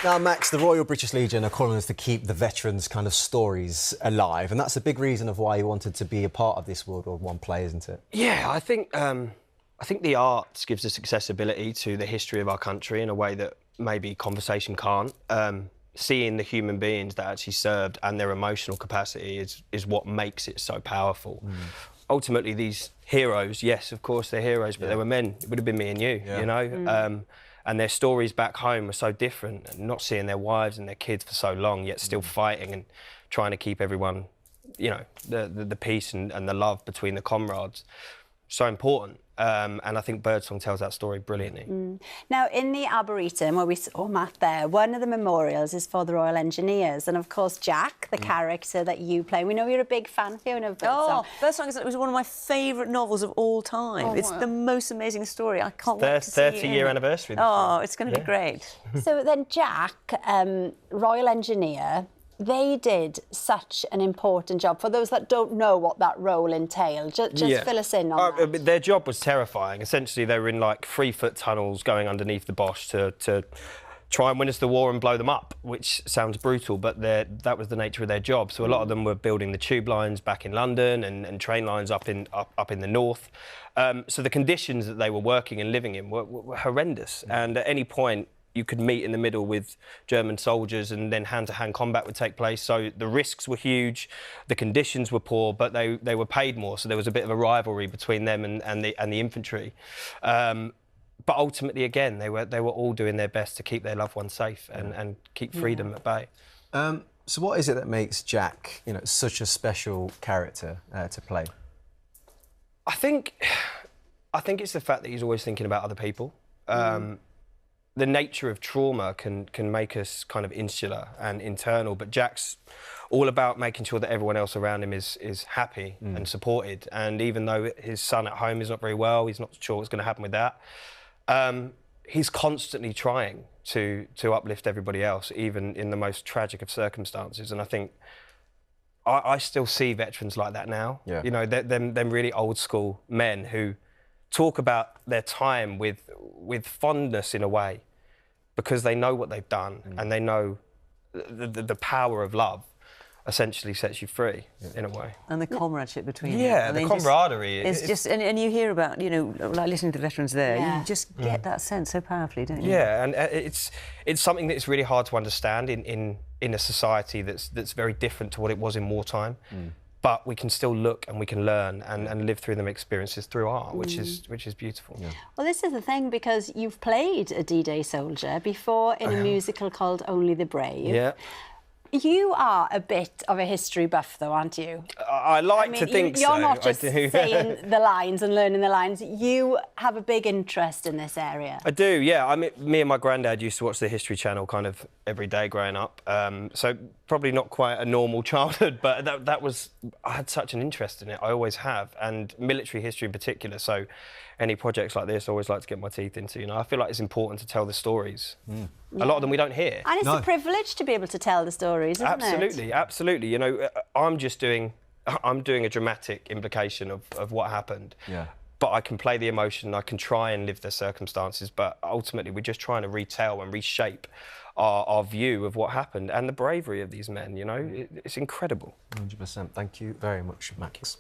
Now, Max, the Royal British Legion are calling us to keep the veterans' kind of stories alive, and that's a big reason of why you wanted to be a part of this World War I play, isn't it? Yeah, I think the arts gives us accessibility to the history of our country in a way that maybe conversation can't. Seeing the human beings that actually served and their emotional capacity is what makes it so powerful. Ultimately, these heroes, yes, of course they're heroes, but they were men. It would have been me and you, you know? And their stories back home were so different, and not seeing their wives and their kids for so long, yet still fighting and trying to keep everyone, you know, the peace and the love between the comrades. So important. And I think Birdsong tells that story brilliantly. Now, in the Arboretum, where we saw Matt there, one of the memorials is for the Royal Engineers. And, of course, Jack, the character that you play. We know you're a big fan, Fiona, of Birdsong. Oh, Birdsong was one of my favourite novels of all time. Oh, it's wow. the most amazing story. I can't wait to see it. 30-year anniversary. Oh, it's going to be great. So then Jack, Royal Engineer, they did such an important job. For those that don't know what that role entailed, just fill us in on that. Their job was terrifying. Essentially, they were in like 3-foot tunnels going underneath the Bosch to try and win us the war and blow them up, which sounds brutal, but that was the nature of their job. So a lot of them were building the tube lines back in London and train lines up in the north. So the conditions that they were working and living in were horrendous. And at any point, you could meet in the middle with German soldiers and then hand-to-hand combat would take place. So the risks were huge, the conditions were poor, but they were paid more. So there was a bit of a rivalry between them and the infantry. But ultimately, again, they were all doing their best to keep their loved ones safe and keep freedom at bay. So what is it that makes Jack, you know, such a special character to play? I think it's the fact that he's always thinking about other people. The nature of trauma can make us kind of insular and internal, but Jack's all about making sure that everyone else around him is happy and supported. And even though his son at home is not very well, he's not sure what's going to happen with that, he's constantly trying to uplift everybody else, even in the most tragic of circumstances. And I think I still see veterans like that now. Yeah. You know, them really old school men who talk about their time with fondness in a way, because they know what they've done and they know the power of love essentially sets you free in a way. And the comradeship between them. Yeah, the camaraderie. It's just, and you hear about, you know, like listening to the veterans there, you just get that sense so powerfully, don't you? Yeah, and it's something that's really hard to understand in a society that's very different to what it was in wartime. But we can still look and we can learn and live through them experiences through art, which is beautiful. Yeah. Well, this is the thing, because you've played a D-Day soldier before in a musical called Only the Brave. Yeah. You are a bit of a history buff, though, aren't you? I like to think so. You're not just saying the lines and learning the lines. You have a big interest in this area. I do, yeah. I mean, me and my granddad used to watch the History Channel kind of every day growing up. So probably not quite a normal childhood, but I had such an interest in it. I always have, and military history in particular. So any projects like this, I always like to get my teeth into. You know, I feel like it's important to tell the stories. A lot of them we don't hear. And it's a privilege to be able to tell the stories, isn't it? Absolutely, absolutely. You know, I'm doing a dramatic implication of what happened. Yeah. But I can play the emotion, I can try and live the circumstances, but ultimately we're just trying to retell and reshape our view of what happened and the bravery of these men, you know. It's incredible. 100%. Thank you very much, Max.